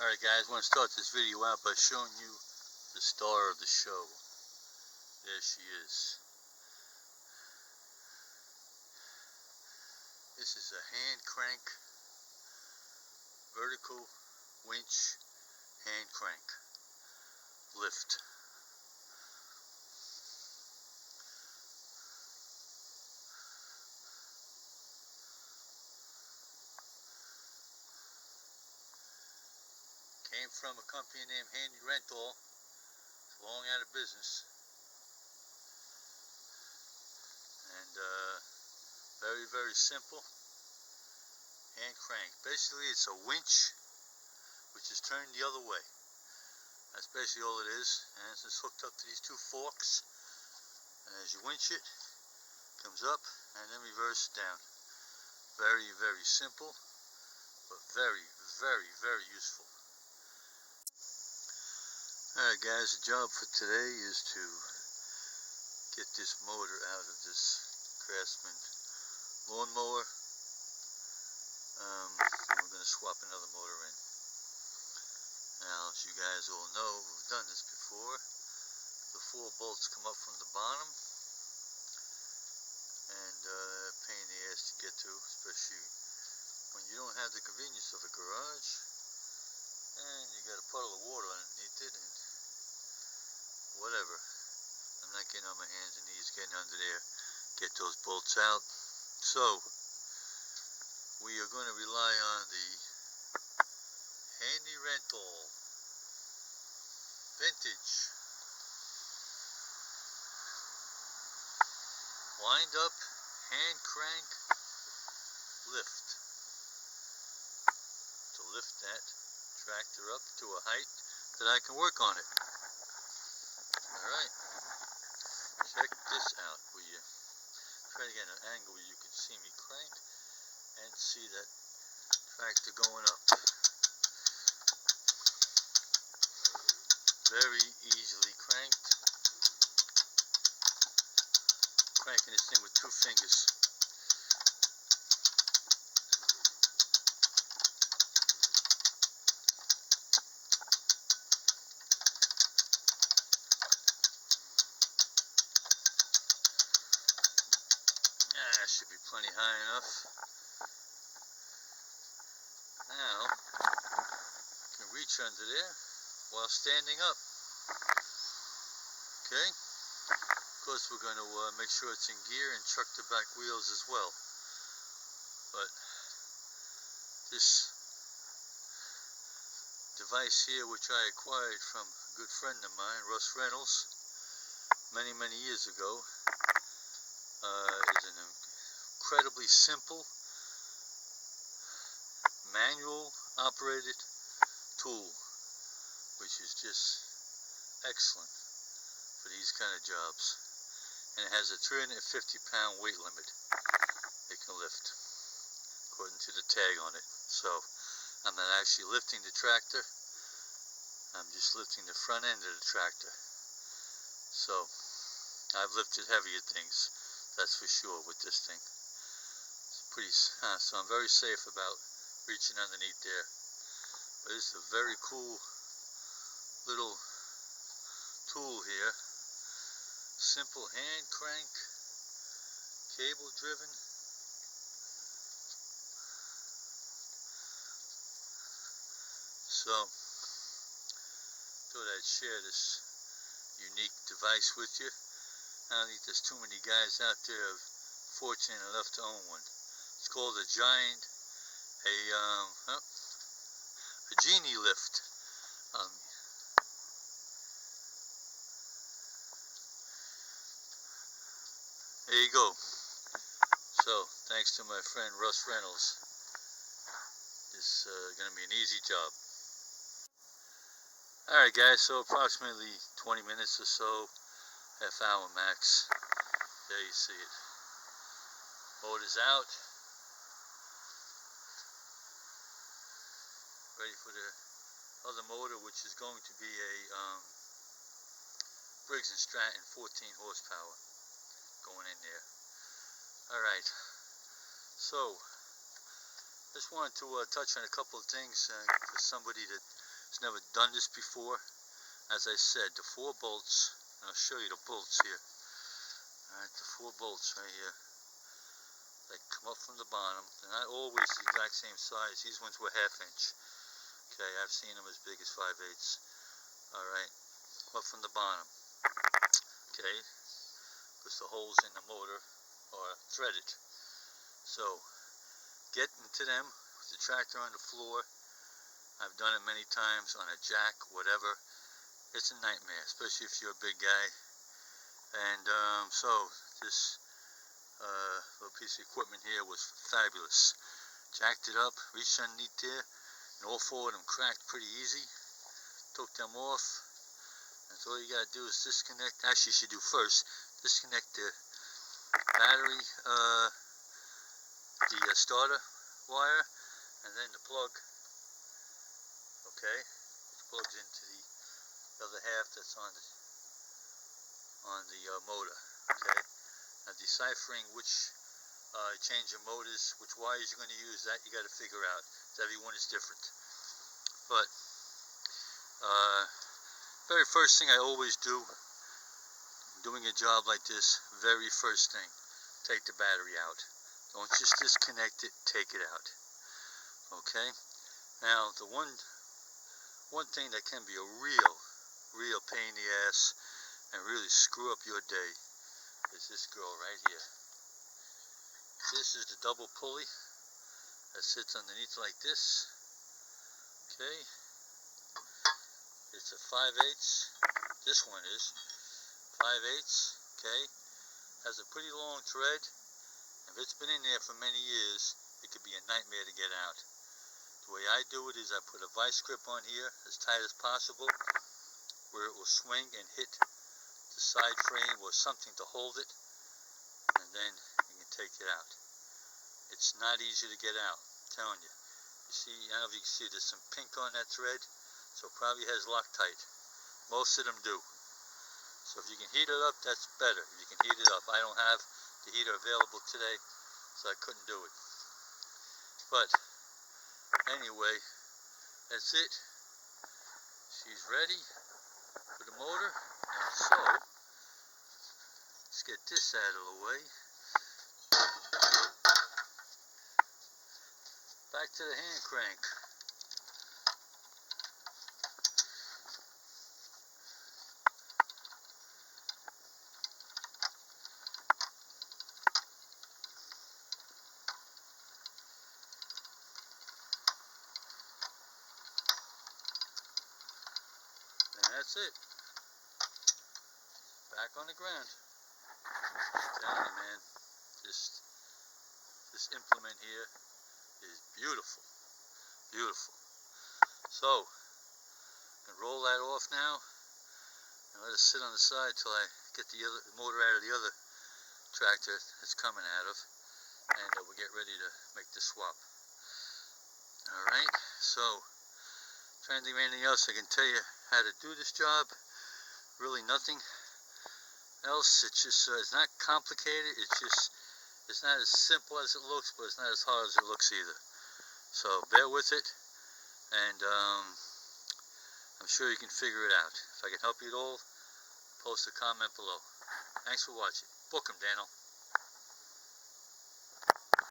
Alright guys, I want to start this video out by showing you the star of the show. There she is. This is a hand crank, vertical winch hand crank lift. Came from a company named Handy Rental. It's long out of business. And very, very simple hand crank. Basically it's a winch which is turned the other way. That's basically all it is. And it's just hooked up to these two forks. And as you winch it, it comes up and then reverse down. Very, very simple, but very, very, very useful. Alright guys, the job for today is to get this motor out of this Craftsman lawnmower. And we're going to swap another motor in. Now, as you guys all know, we've done this before. The 4 bolts come up from the bottom. And pain in the ass to get to, especially when you don't have the convenience of a garage. And you got a puddle of water underneath it and whatever. I'm not getting on my hands and knees, getting under there, get those bolts out. So we are going to rely on the Handy Rental vintage wind up hand crank lift to lift that tractor up to a height that I can work on it. Alright, check this out. Will you try to get an angle where you can see me crank and see that tractor going up. Very easily cranked. Cranking this thing with 2 fingers. That should be plenty high enough. Now, you can reach under there while standing up. Okay? Of course, we're going to make sure it's in gear and chuck the back wheels as well. But this device here, which I acquired from a good friend of mine, Russ Reynolds, many, many years ago, is an incredibly simple, manual operated tool, which is just excellent for these kind of jobs. And it has a 350-pound weight limit it can lift, according to the tag on it. So I'm not actually lifting the tractor, I'm just lifting the front end of the tractor. So I've lifted heavier things, that's for sure, with this thing. It's pretty, so I'm very safe about reaching underneath there. But it's a very cool little tool here. Simple hand crank, cable driven. So thought I'd share this unique device with you. I don't think there's too many guys out there fortunate enough to own one. It's called a giant, a genie lift. There you go. So, thanks to my friend Russ Reynolds, this is going to be an easy job. Alright guys, so approximately 20 minutes or so, half hour max. There you see it. Motor's out. Ready for the other motor, which is going to be a Briggs & Stratton 14 horsepower going in there. Alright, so just wanted to touch on a couple of things for somebody that has never done this before. As I said, the 4 bolts, and I'll show you the bolts here. Alright, the 4 bolts right here. They come up from the bottom. They're not always the exact same size. These ones were 1/2 inch. Okay, I've seen them as big as 5/8. Alright, come up from the bottom. Okay, because the holes in the motor are threaded. So, get into them with the tractor on the floor. I've done it many times on a jack, whatever. It's a nightmare, especially if you're a big guy. And so this little piece of equipment here was fabulous. Jacked it up, reached underneath there, and all 4 of them cracked pretty easy. Took them off. And so all you gotta do is disconnect. Actually, you should do first disconnect the battery, the starter wire, and then the plug. Okay, which plugs into the other half that's on the motor. Okay, now deciphering which change of motors, which wires you're going to use, that you got to figure out. Everyone is different. But very first thing I always do, doing a job like this, very first thing, take the battery out. Don't just disconnect it, take it out. Okay. Now the one thing that can be a real pain in the ass and really screw up your day is this girl right here. This is the double pulley that sits underneath like this. Okay, it's a 5/8. This one is 5/8. Okay, has a pretty long thread. If it's been in there for many years, it could be a nightmare to get out. The way I do it is I put a vice grip on here as tight as possible, where it will swing and hit the side frame or something to hold it, and then you can take it out. It's not easy to get out, I'm telling you. You see, I don't know if you can see, there's some pink on that thread, so it probably has Loctite. Most of them do. So if you can heat it up, that's better. If you can heat it up. I don't have the heater available today, so I couldn't do it. But anyway, that's it. She's ready for the motor. And so, let's get this out of the way. Back to the hand crank. And that's it. Back on the ground. I'm telling you, man, this implement here is beautiful. Beautiful. So, I'm going to roll that off now and let it sit on the side till I get the motor out of the other tractor it's coming out of, and we'll get ready to make the swap. Alright, so trying to think of anything else I can tell you how to do this job. Really nothing else. It's just it's not complicated. It's not as simple as it looks, but it's not as hard as it looks either. So bear with it, and I'm sure you can figure it out. If I can help you at all, post a comment below. Thanks for watching. Book 'em, Daniel.